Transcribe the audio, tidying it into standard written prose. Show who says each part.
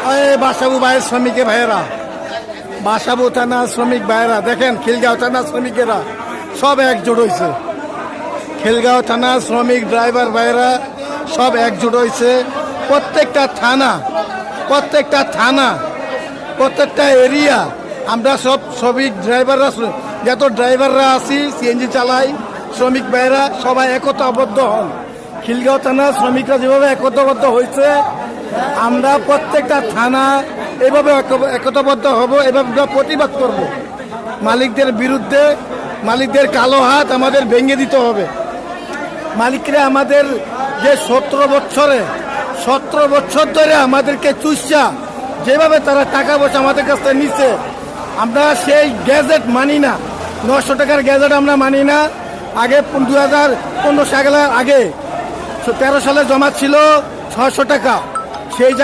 Speaker 1: বাসাবু ভাইয়ের শ্রমিক ভাইয়েরা, বাসাবু থানা শ্রমিক ভাইয়েরা দেখেন, খিলগাঁও থানা শ্রমিকেরা সব একজোট হয়েছে। খিলগাঁও থানা শ্রমিক ড্রাইভার ভাইয়েরা সব একজোট হয়েছে। প্রত্যেকটা থানা, প্রত্যেকটা এরিয়া আমরা সব শ্রমিক ড্রাইভাররা, যত ড্রাইভাররা আছি, সিএনজি চালাই, শ্রমিক ভাইয়েরা সবাই একতাবদ্ধ হন। খিলগাঁও থানা শ্রমিকরা যেভাবে একতাবদ্ধ হয়েছে, আমরা প্রত্যেকটা থানা এভাবে একতাবদ্ধ হব, এভাবে প্রতিবাদ করব। মালিকদের বিরুদ্ধে, মালিকদের কালো হাত আমাদের ভেঙে দিতে হবে। মালিকরা আমাদের যে 17 বছর ধরে আমাদেরকে চুষা, যেভাবে তারা টাকা পয়সা আমাদের কাছ থেকে নিচ্ছে, আমরা সেই গ্যাজেট মানি না। 900 টাকার গ্যাজেট আমরা মানি না। আগে 2015 সালের আগে 13 সালে জমা ছিল 600 টাকা। সেই